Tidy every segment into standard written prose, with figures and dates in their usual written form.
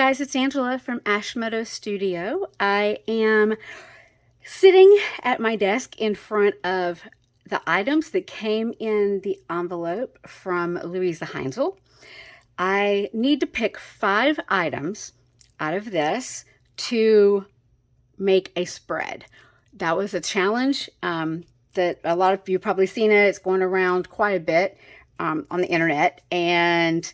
guys, it's Angela from Ashmeadow Studio. I am sitting at my desk in front of the items that came in the envelope from Luise Heinzl. I need to pick 5 items out of this to make a spread. That was a challenge that a lot of you probably seen it. It's going around quite a bit on the internet. And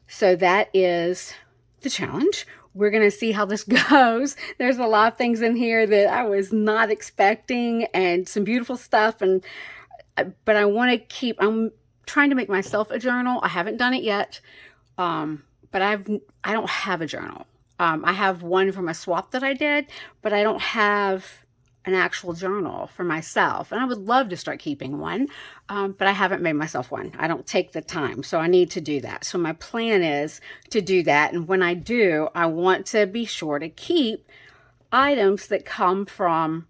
so that is the challenge. We're going to see how this goes. There's a lot of things in here that I was not expecting and some beautiful stuff. But I'm trying to make myself a journal. I haven't done it yet. But I don't have a journal. I have one from a swap that I did, but I don't have an actual journal for myself. And I would love to start keeping one, but I haven't made myself one. I don't take the time, so I need to do that. So my plan is to do that. And when I do, I want to be sure to keep items that come from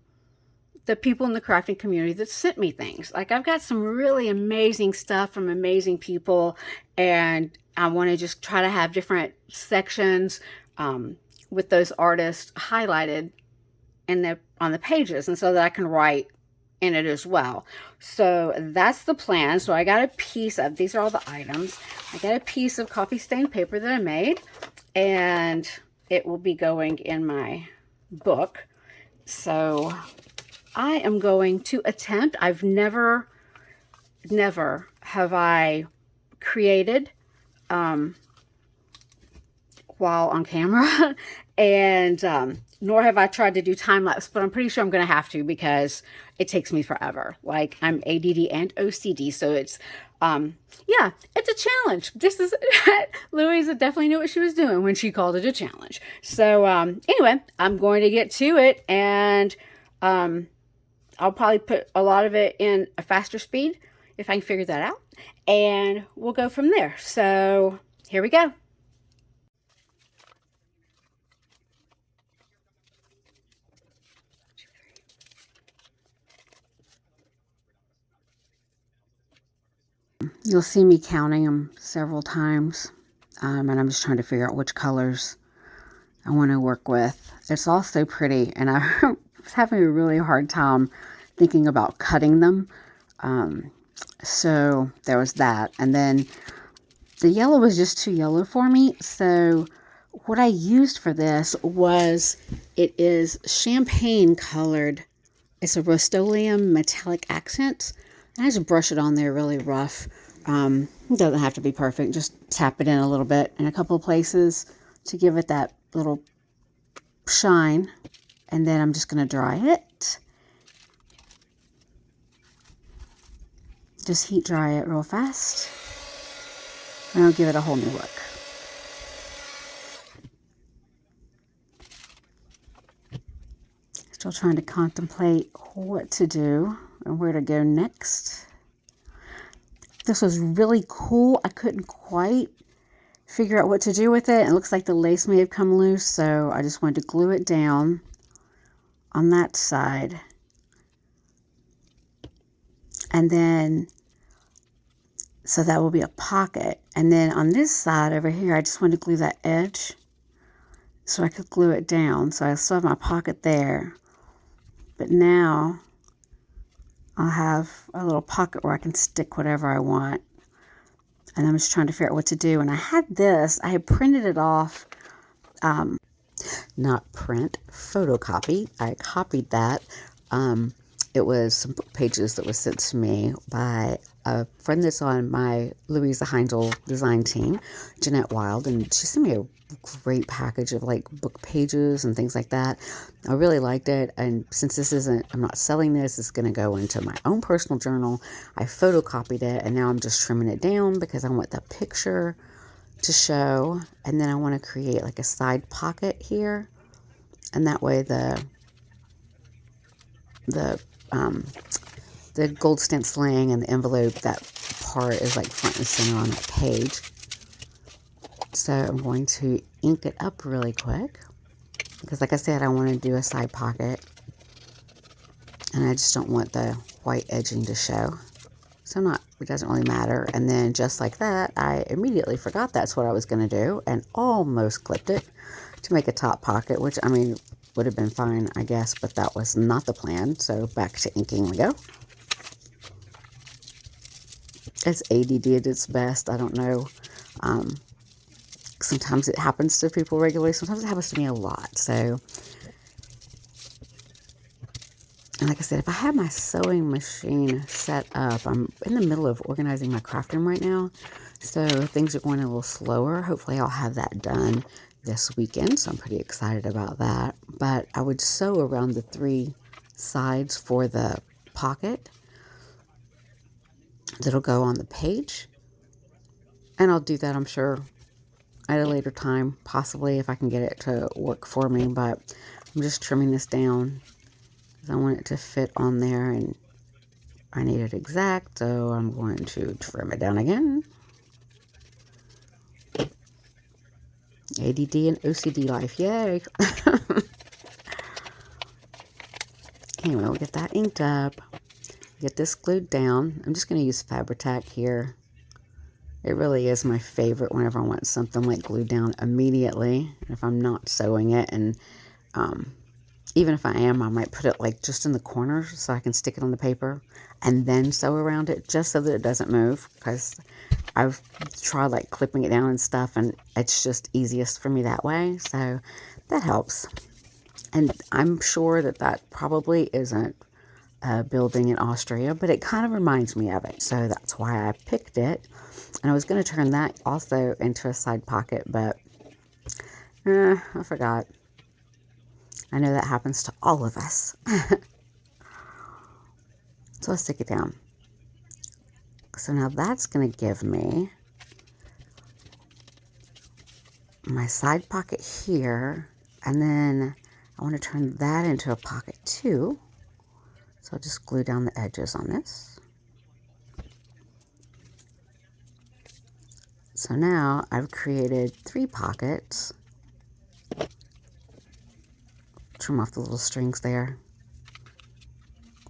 the people in the crafting community that sent me things. Like, I've got some really amazing stuff from amazing people, and I want to just try to have different sections with those artists highlighted on the pages, and so that I can write in it as well. So that's the plan. So I got a piece of, these are all the items. I got a piece of coffee stained paper that I made, and it will be going in my book. So I am going to attempt, I've never have I created while on camera, and nor have I tried to do time-lapse, but I'm pretty sure I'm going to have to because it takes me forever. Like, I'm ADD and OCD, so it's, yeah, it's a challenge. This is, Louisa definitely knew what she was doing when she called it a challenge. So, anyway, I'm going to get to it, and I'll probably put a lot of it in a faster speed if I can figure that out, and we'll go from there. So, here we go. You'll see me counting them several times, and I'm just trying to figure out which colors I want to work with. It's all so pretty, and I was having a really hard time thinking about cutting them. So there was that, and then the yellow was just too yellow for me. So what I used for this was, it is champagne colored. It's a Rust-Oleum metallic accent. And I just brush it on there really rough. It doesn't have to be perfect. Just tap it in a little bit in a couple of places to give it that little shine. And then I'm just going to dry it. Just heat dry it real fast. And I'll give it a whole new look. Still trying to contemplate what to do and where to go next. This was really cool. I couldn't quite figure out what to do with it. It looks like the lace may have come loose, so I just wanted to glue it down on that side. And then, so that will be a pocket. And then on this side over here, I just wanted to glue that edge so I could glue it down. So I still have my pocket there. But now I'll have a little pocket where I can stick whatever I want. And I'm just trying to figure out what to do. And I had this, I had printed it off, not print, photocopy. I copied that. It was some book pages that was sent to me by a friend that's on my Luise Heinzl design team, Jeanette Wild, and she sent me a great package of like book pages and things like that. I really liked it, and since this isn't, I'm not selling this, it's going to go into my own personal journal. I photocopied it, and now I'm just trimming it down because I want the picture to show, and then I want to create like a side pocket here, and that way the gold stenciling and the envelope, that part is like front and center on that page. So I'm going to ink it up really quick because, like I said, I want to do a side pocket, and I just don't want the white edging to show. So it doesn't really matter. And then just like that, I immediately forgot that's what I was going to do and almost clipped it. to make a top pocket, which, I mean, would have been fine, I guess, but that was not the plan. So back to inking we go. It's ADD at its best. I don't know. Sometimes it happens to people regularly. Sometimes it happens to me a lot. So, and like I said, if I had my sewing machine set up, I'm in the middle of organizing my craft room right now. So things are going a little slower. Hopefully I'll have that done this weekend. So I'm pretty excited about that. But I would sew around the 3 sides for the pocket that'll go on the page. And I'll do that, I'm sure, at a later time, possibly if I can get it to work for me. But I'm just trimming this down because I want it to fit on there, and I need it exact, so I'm going to trim it down again. ADD and OCD life, yay! Anyway, we'll get that inked up, get this glued down. I'm just going to use Fabri-Tac here. It really is my favorite whenever I want something like glued down immediately. If I'm not sewing it, and even if I am, I might put it like just in the corners so I can stick it on the paper and then sew around it just so that it doesn't move, because I've tried like clipping it down and stuff, and it's just easiest for me that way. So that helps. And I'm sure that that probably isn't a building in Austria, but it kind of reminds me of it. So that's why I picked it. And I was going to turn that also into a side pocket, but I forgot. I know that happens to all of us. So let's stick it down. So now that's going to give me my side pocket here. And then I want to turn that into a pocket too. So I'll just glue down the edges on this. So now I've created 3 pockets. Trim off the little strings there.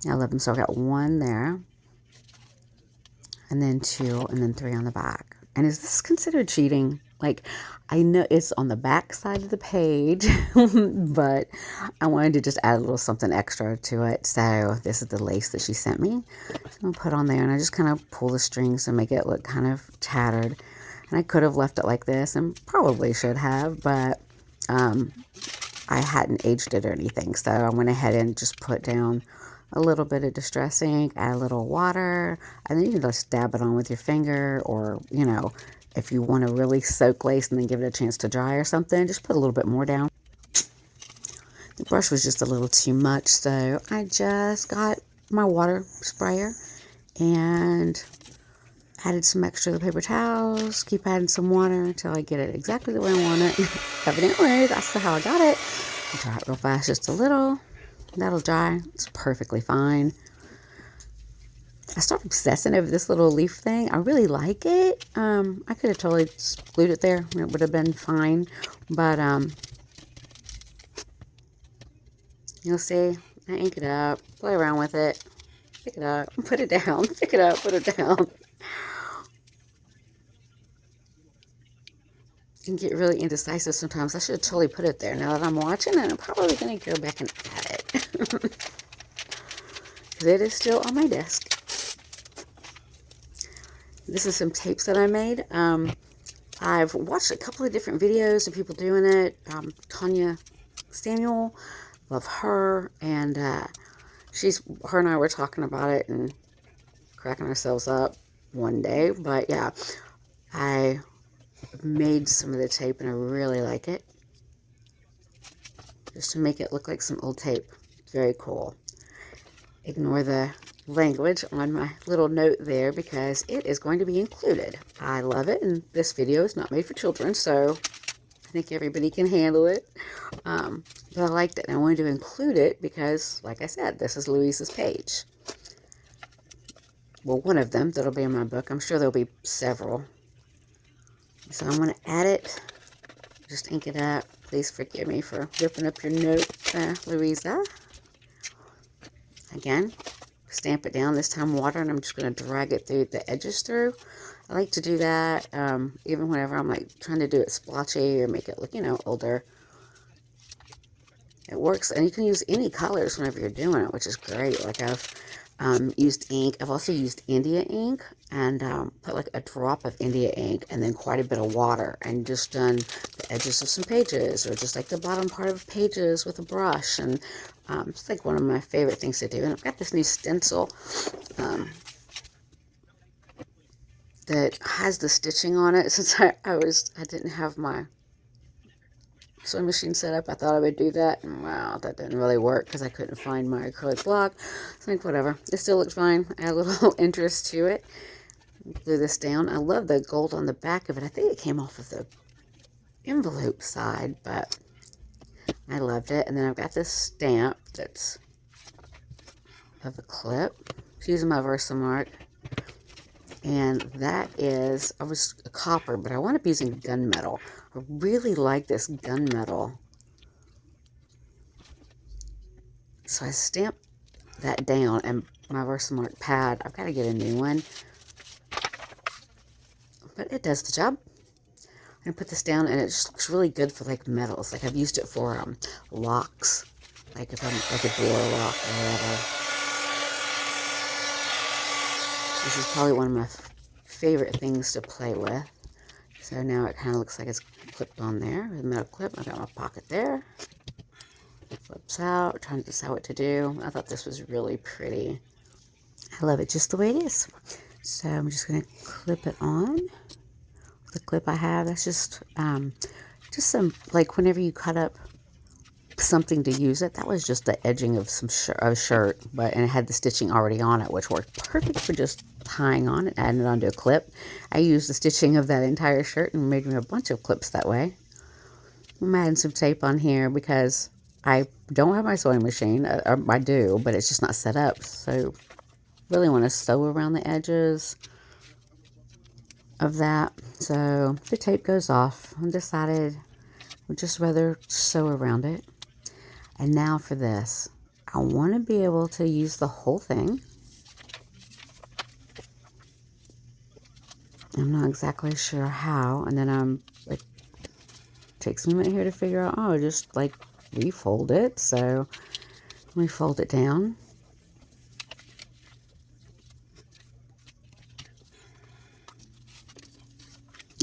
I love them. So I got 1 there, and then 2, and then 3 on the back. And is this considered cheating? Like, I know it's on the back side of the page, but I wanted to just add a little something extra to it. So this is the lace that she sent me. So I'll put on there, and I just kind of pull the strings and make it look kind of tattered. And I could have left it like this, and probably should have, but I hadn't aged it or anything. So I went ahead and just put down a little bit of distress ink, add a little water, and then you can just dab it on with your finger, or, you know, if you want to really soak lace and then give it a chance to dry or something, just put a little bit more down. The brush was just a little too much, so I just got my water sprayer and added some extra paper towels, keep adding some water until I get it exactly the way I want it. Evidently, that's how I got it. I'll dry it real fast, just a little. That'll dry. It's perfectly fine. I started obsessing over this little leaf thing. I really like it. I could have totally just glued it there, and it would have been fine. But you'll see, I ink it up, play around with it, pick it up, put it down, pick it up, put it down. Can get really indecisive sometimes. I should have totally put it there. Now that I'm watching, and I'm probably going to go back and add it. Because it is still on my desk. This is some tapes that I made. I've watched a couple of different videos of people doing it. Tanya Samuel, love her. And her and I were talking about it and cracking ourselves up one day. But yeah, I made some of the tape, and I really like it, just to make it look like some old tape. Very cool. Ignore the language on my little note there, because it is going to be included. I love it, and this video is not made for children, so I think everybody can handle it. But I liked it, and I wanted to include it because, like I said, this is Luise's page. Well, one of them that'll be in my book. I'm sure there'll be several. So I'm going to add it, just ink it up. Please forgive me for ripping up your note, Luisa. Again, stamp it down, this time water, and I'm just going to drag it through the edges through. I like to do that even whenever I'm like trying to do it splotchy or make it look, you know, older. It works, and you can use any colors whenever you're doing it, which is great. Like I've used ink. I've also used India ink and put like a drop of India ink and then quite a bit of water and just done the edges of some pages or just like the bottom part of pages with a brush. And it's like one of my favorite things to do. And I've got this new stencil that has the stitching on it. Since I didn't have my sewing machine set up, I thought I would do that, and wow, that didn't really work because I couldn't find my acrylic block. So I think whatever, it still looks fine. I had a little interest to it. Glue this down. I love the gold on the back of it. I think it came off of the envelope side, but I loved it. And then I've got this stamp that's of a clip. It's using my Versamark. And that is, I was a copper, but I wound up using gunmetal. I really like this gunmetal. So I stamped that down, and my Versamark pad, I've got to get a new one. But it does the job. I'm going to put this down, and it just looks really good for like metals. Like I've used it for locks, like if I'm like a door lock or whatever. This is probably one of my favorite things to play with. So now it kind of looks like it's clipped on there with a metal clip. I've got my pocket there. It flips out, trying to decide what to do. I thought this was really pretty. I love it just the way it is. So I'm just going to clip it on. The clip I have, that's just some, like whenever you cut up something to use it, that was just the edging of some shirt, and it had the stitching already on it, which worked perfect for just tying on it, adding it onto a clip. I used the stitching of that entire shirt and made me a bunch of clips that way. I'm adding some tape on here because I don't have my sewing machine. I do, but it's just not set up. So really want to sew around the edges of that. So the tape goes off. I decided I'd just rather sew around it. And now for this. I want to be able to use the whole thing. I'm not exactly sure how. And then it takes me a minute here to figure out, oh, just like refold it. So let me fold it down.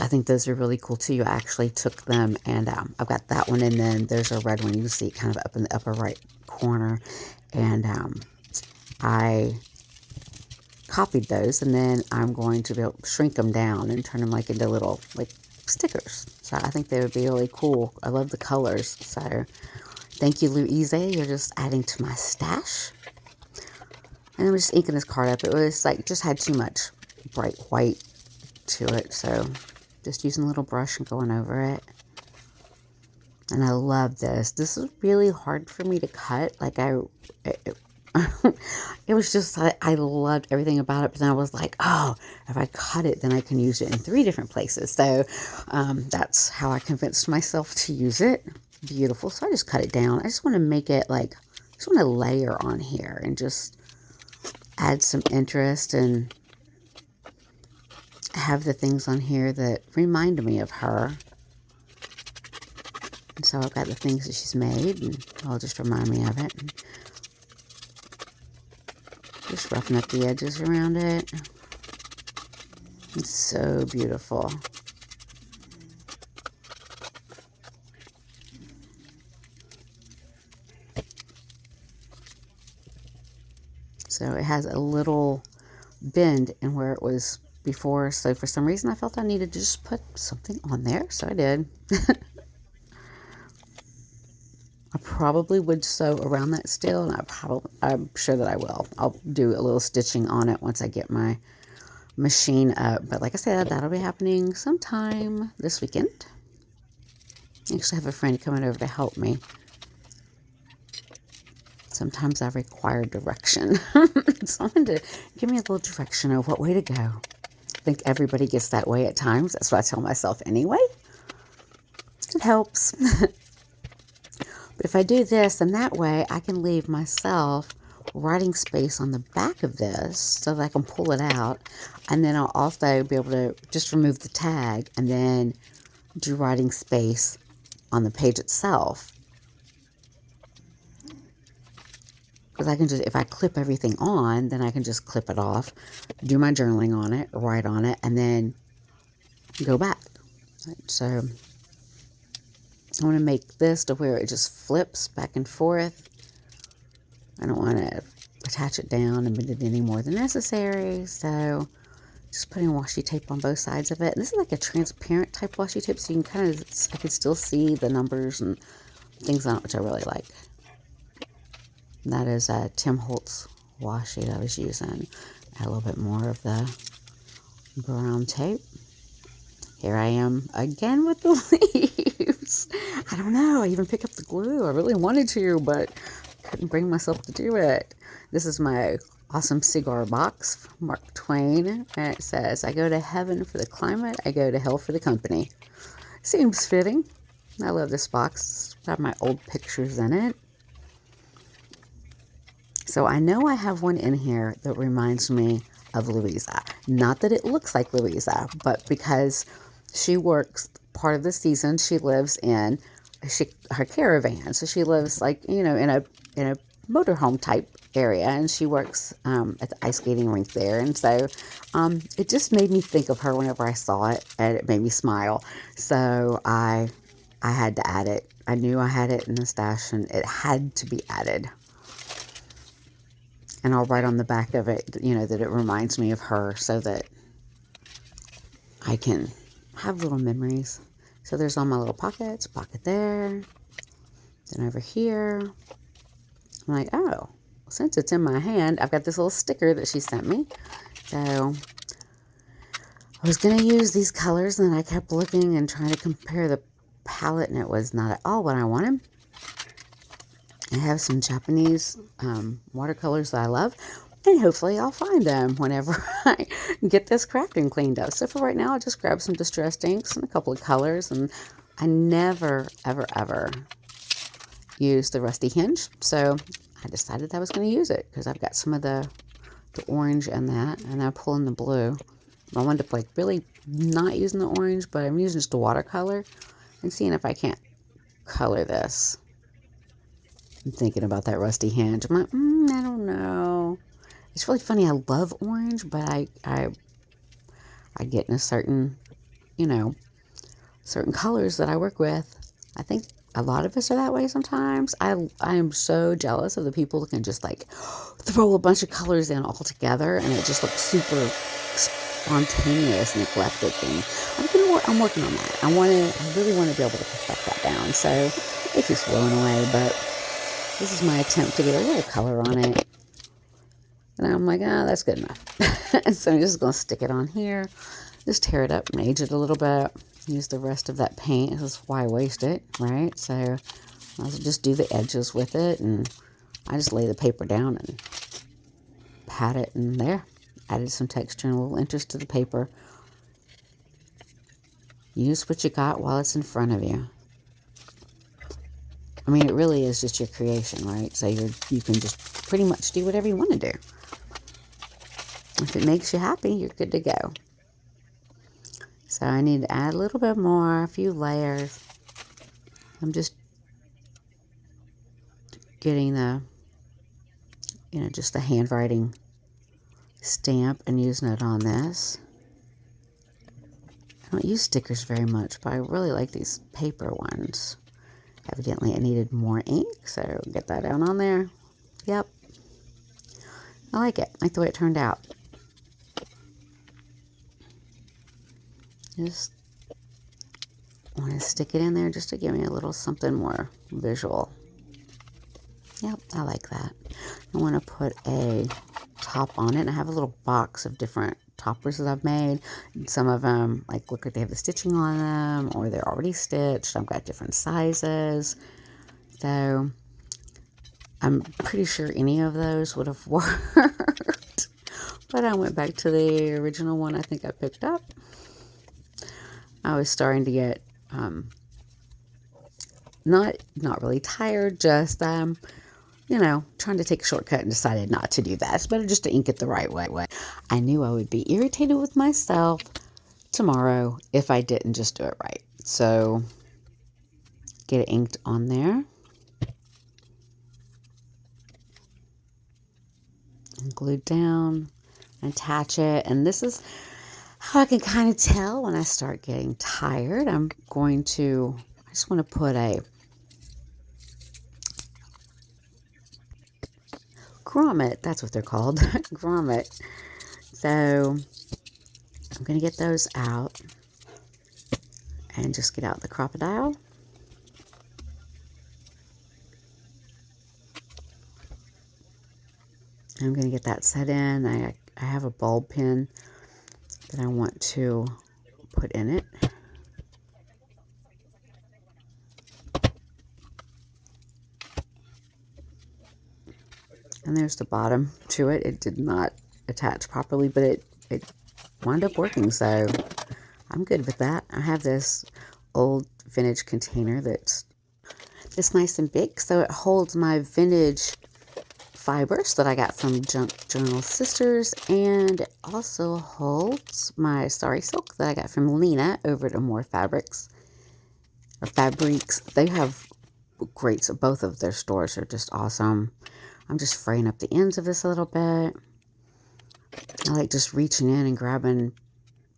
I think those are really cool too. I actually took them and I've got that one, and then there's a red one you can see kind of up in the upper right corner. And I copied those, and then I'm going to be able to shrink them down and turn them like into little like stickers. So I think they would be really cool. I love the colors. So thank you, Luise. You're just adding to my stash. And I'm just inking this card up. It was like just had too much bright white to it, so just using a little brush and going over it. And I love this. This is really hard for me to cut. Like it was just, I loved everything about it. But then I was like, oh, if I cut it, then I can use it in 3 different places. So that's how I convinced myself to use it. Beautiful. So I just cut it down. I just want to make it like, I just want to layer on here and just add some interest and have the things on here that remind me of her. And so I've got the things that she's made, and I'll just remind me of it. And just roughing up the edges around it. It's so beautiful. So it has a little bend in where it was before, so for some reason I felt I needed to just put something on there, so I did. I probably would sew around that still, and I'm sure that I will. I'll do a little stitching on it once I get my machine up, but like I said, that'll be happening sometime this weekend. I actually have a friend coming over to help me. Sometimes I require direction. Someone to give me a little direction of what way to go. I think everybody gets that way at times. That's what I tell myself anyway. It helps. But if I do this, then that way I can leave myself writing space on the back of this so that I can pull it out. And then I'll also be able to just remove the tag and then do writing space on the page itself. because I can just, if I clip everything on, then I can just clip it off, do my journaling on it, write on it, and then go back. So I want to make this to where it just flips back and forth. I don't want to attach it down and bend it any more than necessary. So just putting washi tape on both sides of it. And this is like a transparent type washi tape, so you can kind of, I can still see the numbers and things on it, which I really like. And that is Tim Holtz washi that I was using. Add a little bit more of the brown tape. Here I am again with the leaves. I don't know, I even picked up the glue. I really wanted to, but couldn't bring myself to do it. This is my awesome cigar box, Mark Twain. And it says, I go to heaven for the climate, I go to hell for the company. Seems fitting. I love this box. It's got my old pictures in it. So I know I have one in here that reminds me of Louisa. Not that it looks like Louisa, but because she works part of the season, she lives in her caravan. So she lives like, you know, in a motorhome type area, and she works at the ice skating rink there. And so it just made me think of her whenever I saw it, and it made me smile. So I had to add it. I knew I had it in the stash, and it had to be added. And I'll write on the back of it, you know, that it reminds me of her so that I can have little memories. So there's all my little pockets, pocket there, then over here. I'm like, oh, since it's in my hand, I've got this little sticker that she sent me. So I was going to use these colors, and then I kept looking and trying to compare the palette, and it was not at all what I wanted. I have some Japanese watercolors that I love, and hopefully I'll find them whenever I get this crafting cleaned up. So for right now, I'll just grab some distressed inks and a couple of colors, and I never, ever, ever use the rusty hinge. So I decided I was going to use it because I've got some of the orange and that, and I'm pulling the blue. I wanted to like really not using the orange, but I'm using just a watercolor and seeing if I can't color this. I'm thinking about that rusty hinge. I'm like, I don't know. It's really funny. I love orange, but I get in a certain, you know, certain colors that I work with. I think a lot of us are that way sometimes. I am so jealous of the people that can just like throw a bunch of colors in all together, and it just looks super spontaneous and eclectic. And I'm working on that. I really want to be able to perfect that down. So it keeps blowing away, but this is my attempt to get a little color on it. And I'm like, that's good enough. So I'm just going to stick it on here. Just tear it up and age it a little bit. Use the rest of that paint. That's why waste it, right? So I'll just do the edges with it. And I just lay the paper down and pat it in there. Added some texture and a little interest to the paper. Use what you got while it's in front of you. I mean, it really is just your creation, right? So you can just pretty much do whatever you want to do. If it makes you happy, you're good to go. So I need to add a little bit more, a few layers. I'm just getting the, you know, just the handwriting stamp and using it on this. I don't use stickers very much, but I really like these paper ones. Evidently I needed more ink, so get that down on there. Yep. I like it. I like the way it turned out. Just want to stick it in there just to give me a little something more visual. Yep, I like that. I want to put a top on it. And I have a little box of different toppers that I've made. Some of them look like they have the stitching on them, or they're already stitched. I've got different sizes. So I'm pretty sure any of those would have worked. But I went back to the original one I think I picked up. I was starting to get not really tired, just you know, trying to take a shortcut, and decided not to do that. It's better just to ink it the right way. I knew I would be irritated with myself tomorrow if I didn't just do it right. So get it inked on there. glued down, attach it. And this is how I can kind of tell when I start getting tired. I just want to put a grommet, that's what they're called, grommet. So I'm going to get those out and just get out the crocodile. I'm going to get that set in. I have a bulb pin that I want to put in it. And there's the bottom to it. It did not attach properly, but it wound up working, so I'm good with that. I have this old vintage container that's this nice and big, so it holds my vintage fibers that I got from Junk Journal Sisters, and it also holds my sari silk that I got from Lena over at More Fabrics or Fabriques. They have great, both of their stores are just awesome. I'm just fraying up the ends of this a little bit. I like just reaching in and grabbing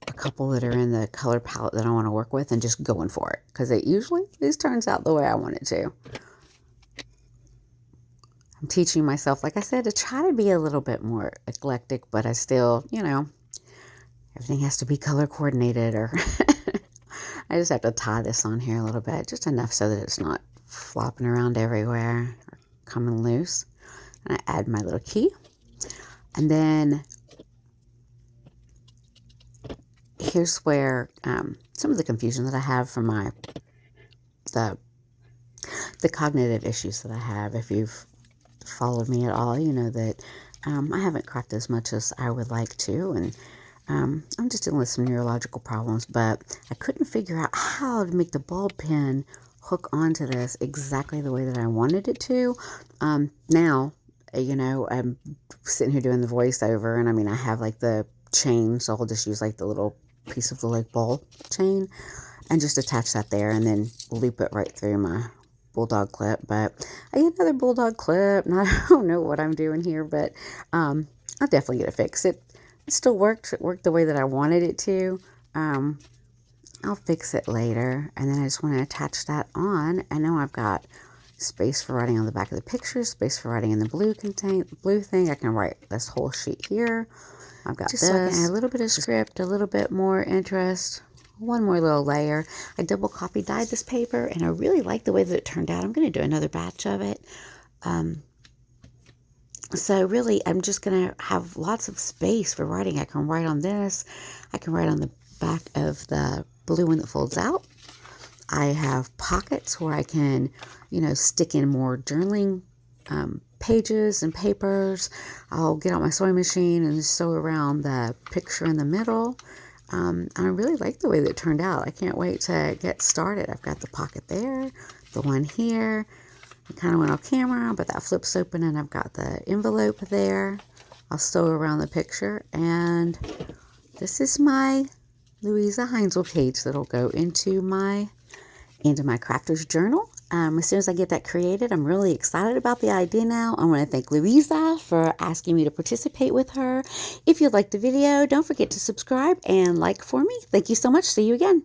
a couple that are in the color palette that I want to work with and just going for it, because it usually just turns out the way I want it to. I'm teaching myself, like I said, to try to be a little bit more eclectic, but I still, everything has to be color coordinated, or I just have to tie this on here a little bit, just enough so that it's not flopping around everywhere or coming loose. And I add my little key. And then here's where some of the confusion that I have from the cognitive issues that I have. If you've followed me at all, you know that I haven't cracked as much as I would like to, and I'm just dealing with some neurological problems, but I couldn't figure out how to make the bulb pin hook onto this exactly the way that I wanted it to. Now, I'm sitting here doing the voiceover, and I have like the chain, so I'll just use like the little piece of the like ball chain and just attach that there and then loop it right through my bulldog clip. But I get another bulldog clip, and I don't know what I'm doing here, but I'll definitely get it fixed. It still worked. It worked the way that I wanted it to. I'll fix it later, and then I just want to attach that on. And now I've got space for writing on the back of the picture, space for writing in the blue thing. I can write this whole sheet here. I've got just this. So I can add a little bit of script, a little bit more interest, one more little layer. I double copy dyed this paper, and I really like the way that it turned out. I'm going to do another batch of it. So really, I'm just going to have lots of space for writing. I can write on this. I can write on the back of the blue one that folds out. I have pockets where I can, stick in more journaling pages and papers. I'll get out my sewing machine and sew around the picture in the middle. And I really like the way that it turned out. I can't wait to get started. I've got the pocket there, the one here. I kind of went off camera, but that flips open, and I've got the envelope there. I'll sew around the picture, and this is my Luise Heinzl page that'll go into my crafter's journal. As soon as I get that created, I'm really excited about the idea now. I want to thank Luise for asking me to participate with her. If you liked the video, don't forget to subscribe and like for me. Thank you so much. See you again.